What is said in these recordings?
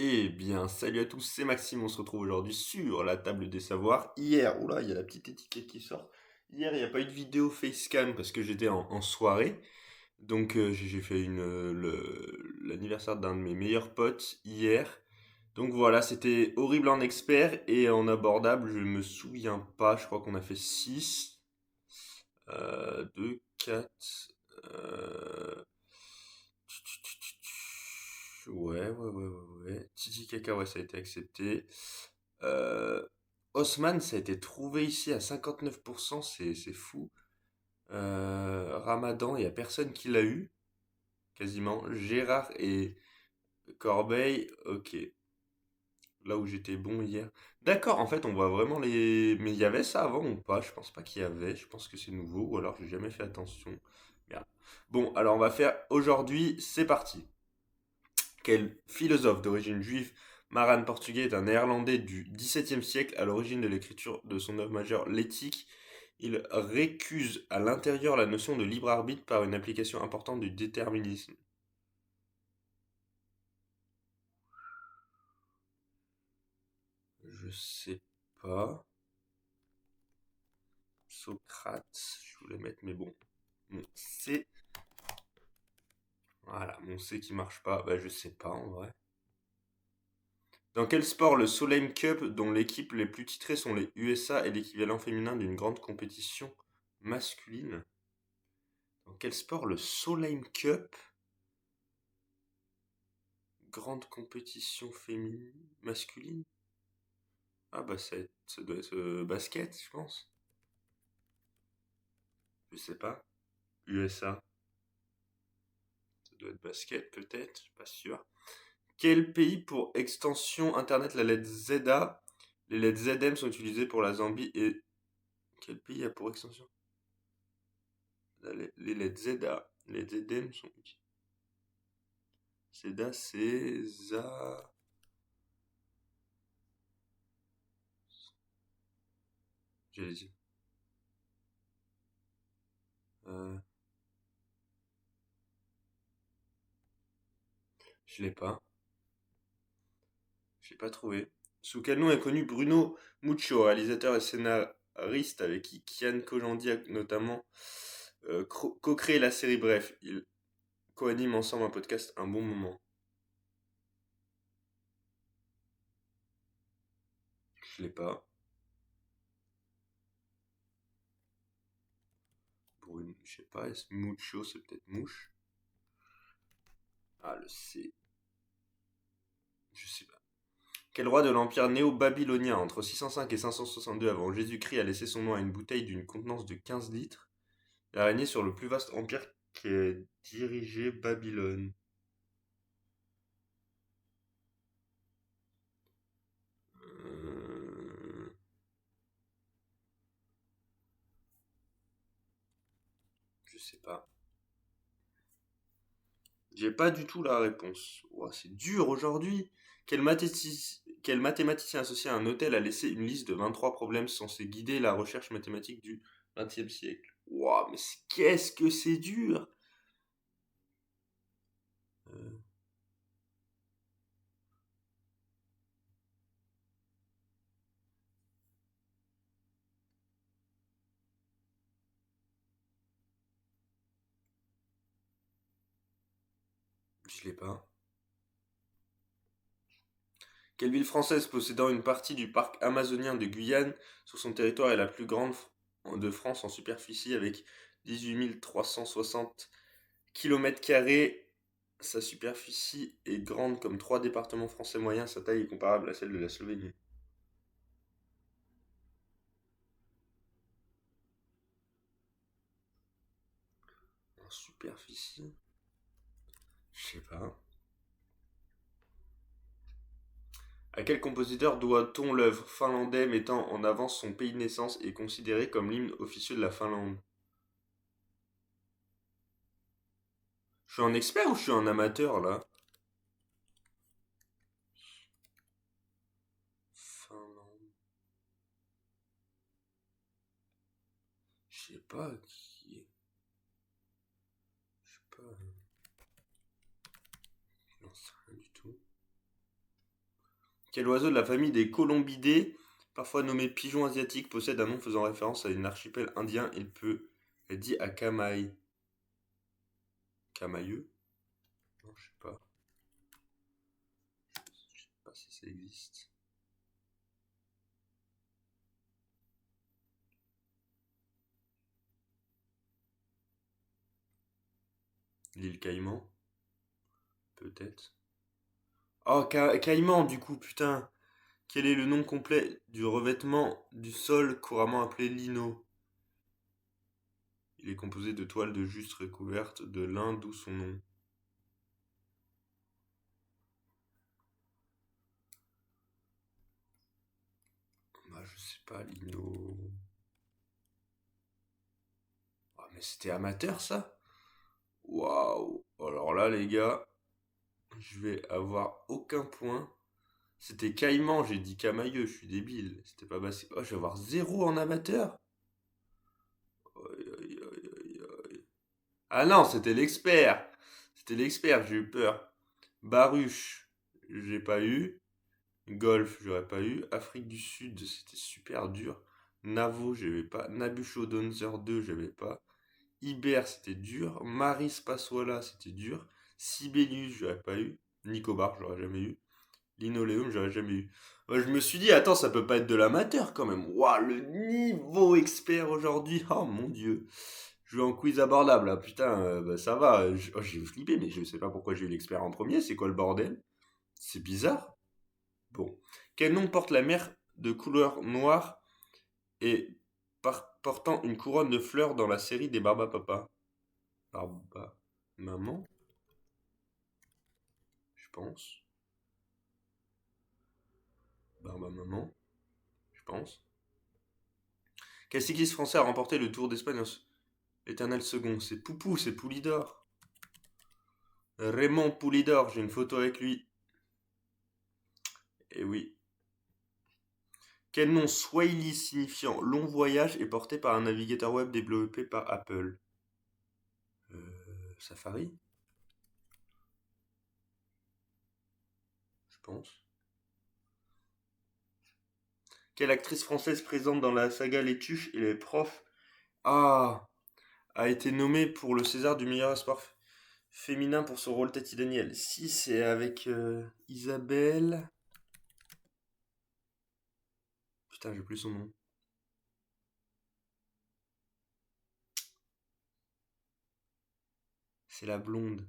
Eh bien, salut à tous, c'est Maxime, on se retrouve aujourd'hui sur la table des savoirs. Hier, oula, il y a la petite étiquette qui sort. Hier, il n'y a pas eu de vidéo facecam parce que j'étais en soirée. Donc, j'ai fait l'anniversaire d'un de mes meilleurs potes hier. Donc voilà, c'était horrible en expert et en abordable, je me souviens pas. Je crois qu'on a fait 6, 2, 4. Ouais. Titi Kaka, ouais, ça a été accepté. Euh, Haussmann, ça a été trouvé ici à 59%, c'est fou. Ramadan, il n'y a personne qui l'a eu, quasiment. Gérard et Corbeil, ok. Là où j'étais bon hier. D'accord, en fait, on voit vraiment les. Mais il y avait ça avant ou pas? Je pense pas qu'il y avait. Je pense que c'est nouveau, ou alors j'ai jamais fait attention. Merde. Bon, alors on va faire aujourd'hui, c'est parti. Quel philosophe d'origine juive, Maran portugais, est un néerlandais du XVIIe siècle à l'origine de l'écriture de son œuvre majeure, l'Éthique. Il récuse à l'intérieur la notion de libre arbitre par une application importante du déterminisme. Je sais pas. Socrate, je voulais mettre, mais bon. Mon C. Voilà, mon C qui marche pas. Bah, je sais pas en vrai. Dans quel sport le Solheim Cup, dont l'équipe les plus titrées sont les USA, est l'équivalent féminin d'une grande compétition masculine? Dans quel sport le Solheim Cup, grande compétition féminine masculine? Ah bah ça doit être basket, je pense. Je sais pas. USA, ça doit être basket peut-être, pas sûr. Quel pays pour extension internet la lettre ZA? Les lettres ZM sont utilisées pour la Zambie et quel pays a pour extension les lettres ZA? Les ZM sont utilisées. ZA c'est ZA. J'allais dire. Euh, je l'ai pas. Je l'ai pas trouvé. Sous quel nom est connu Bruno Muccio, réalisateur et scénariste avec qui Kian Kojandi a notamment co-créé la série. Bref, ils co-animent ensemble un podcast Un bon moment. Je l'ai pas. Bruno, je sais pas. Est-ce Muccio, c'est peut-être mouche. Ah, le C. Je sais pas. Quel roi de l'empire néo-babylonien entre 605 et 562 avant Jésus-Christ a laissé son nom à une bouteille d'une contenance de 15 litres? Il a régné sur le plus vaste empire qui est dirigé Babylone. Euh, je sais pas. J'ai pas du tout la réponse. Ouah, c'est dur aujourd'hui. Quel mathématicien associé à un hôtel a laissé une liste de 23 problèmes censés guider la recherche mathématique du XXe siècle? Ouah, mais qu'est-ce que c'est dur! Euh, je l'ai pas. Quelle ville française possédant une partie du parc amazonien de Guyane sur son territoire est la plus grande de France en superficie avec 18 360 km²? Sa superficie est grande comme trois départements français moyens, sa taille est comparable à celle de la Slovénie. En superficie? Je sais pas. À quel compositeur doit-on l'œuvre finlandais mettant en avant son pays de naissance et considéré comme l'hymne officieux de la Finlande? Je suis un expert ou je suis un amateur là? Finlande. Je sais pas qui est. Je sais pas. J'en sais rien du tout. Quel oiseau de la famille des colombidés, parfois nommé pigeon asiatique, possède un nom faisant référence à un archipel indien? Il peut être dit à Camaï. Camailleux? Non, je sais pas. Je sais pas si ça existe. L'île Caïman? Peut-être. Oh, Caïman, du coup, putain. Quel est le nom complet du revêtement du sol couramment appelé lino? Il est composé de toiles de juste recouvertes de lin, d'où son nom. Bah, je sais pas, lino. Ah, mais c'était amateur ça? Waouh! Alors là, les gars, je vais avoir aucun point. C'était Caïman, j'ai dit Camailleux, je suis débile. C'était pas basé. Oh, je vais avoir zéro en amateur. Aïe, aïe, aïe, aïe, aïe. Ah non, c'était l'expert. C'était l'expert, j'ai eu peur. Baruch, j'ai pas eu. Golf, j'aurais pas eu. Afrique du Sud, c'était super dur. Navo, j'avais pas. Nabuchodonosor 2, j'avais pas. Iber, c'était dur. Maris Passoala, c'était dur. Sibelius, j'aurais pas eu. Nicobar, j'aurais jamais eu. Linoléum, j'aurais jamais eu. Moi, je me suis dit, attends, ça peut pas être de l'amateur quand même. Waouh, le niveau expert aujourd'hui. Oh mon dieu. Je vais en quiz abordable là. Putain, bah, ça va. Oh, j'ai flippé, mais je sais pas pourquoi j'ai eu l'expert en premier. C'est quoi le bordel? C'est bizarre. Bon. Quel nom porte la mer de couleur noire et portant une couronne de fleurs dans la série des Barbapapa? Barba Maman, je pense. Barba Maman, je pense. Quel cycliste français a remporté le Tour d'Espagne en éternel second? C'est Poupou, c'est Poulidor. Raymond Poulidor, j'ai une photo avec lui. Et oui. Quel nom Swahili signifiant long voyage est porté par un navigateur web développé par Apple? Safari, je pense. Quelle actrice française présente dans la saga Les Tuches et les Profs a été nommée pour le César du meilleur espoir féminin pour son rôle Tati Daniel? Si, c'est avec Isabelle. Putain, j'ai plus son nom. C'est la blonde.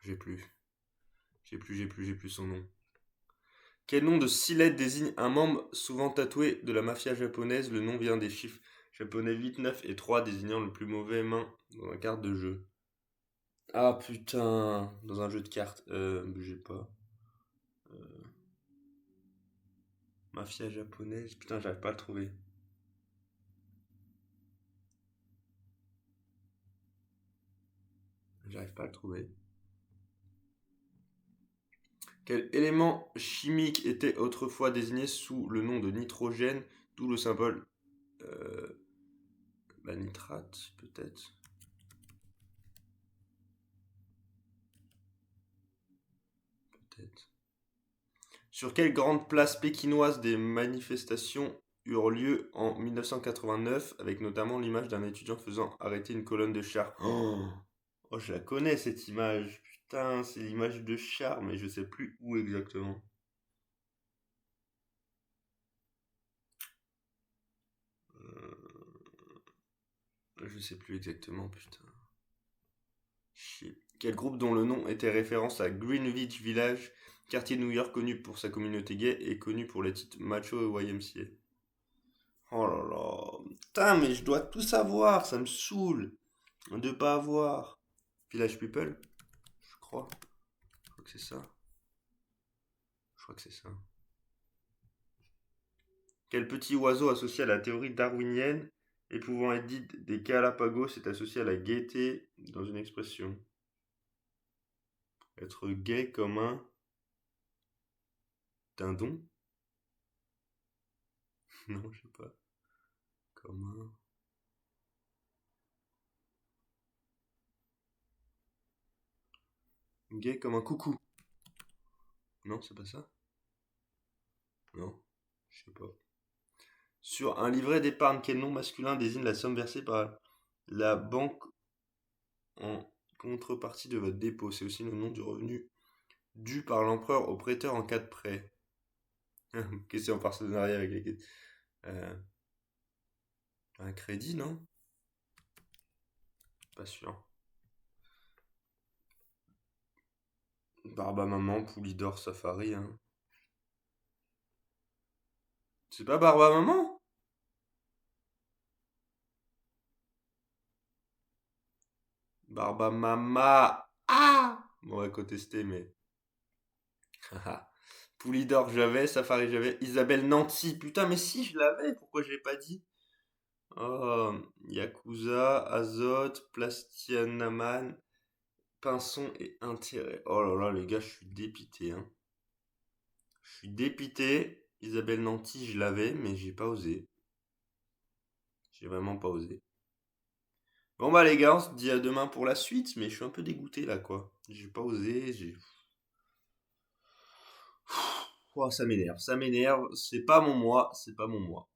J'ai plus. J'ai plus son nom. Quel nom de 6 lettres désigne un membre souvent tatoué de la mafia japonaise? Le nom vient des chiffres japonais 8, 9 et 3 désignant le plus mauvais main dans la carte de jeu. Ah putain, dans un jeu de cartes. J'ai pas. Mafia japonaise. Putain, j'arrive pas à le trouver. J'arrive pas à le trouver. Quel élément chimique était autrefois désigné sous le nom de nitrogène, d'où le symbole euh, nitrate, peut-être. Peut-être. Sur quelle grande place pékinoise des manifestations eurent lieu en 1989, avec notamment l'image d'un étudiant faisant arrêter une colonne de chars? Oh, je la connais cette image. Putain, c'est l'image de chars, mais je sais plus où exactement. Euh, je sais plus exactement, putain. Chier. Quel groupe dont le nom était référence à Greenwich Village, quartier de New York connu pour sa communauté gay et connu pour les titres Macho et YMCA? Oh là là. Putain, mais je dois tout savoir, ça me saoule de pas avoir. Village People, je crois. Je crois que c'est ça. Je crois que c'est ça. Quel petit oiseau associé à la théorie darwinienne et pouvant être dit des Galapagos est associé à la gaieté dans une expression? Être gai comme un dindon? Non, je sais pas. Comme un... Gai comme un coucou. Non, c'est pas ça? Non, je sais pas. Sur un livret d'épargne, quel nom masculin désigne la somme versée par la banque en contrepartie de votre dépôt? C'est aussi le nom du revenu dû par l'empereur au prêteur en cas de prêt. Question en partenariat avec les... Euh, un crédit, non? Pas sûr. Barba Maman, Poulidor, Safari, hein. C'est pas Barba Maman? Barba Mama. Ah! Bon, on va contester, mais... Poulidor, j'avais. Safari, j'avais. Isabelle Nanty. Putain, mais si, je l'avais. Pourquoi je l'ai pas dit? Oh, Yakuza, Azote, Plastianaman, Pinson et Intérêt. Oh là là, les gars, je suis dépité, hein. Je suis dépité. Isabelle Nanty, je l'avais, mais j'ai pas osé. J'ai vraiment pas osé. Bon bah les gars, on se dit à demain pour la suite, mais je suis un peu dégoûté là, quoi. J'ai pas osé, j'ai... Oh, ça m'énerve, c'est pas mon moi, c'est pas mon moi.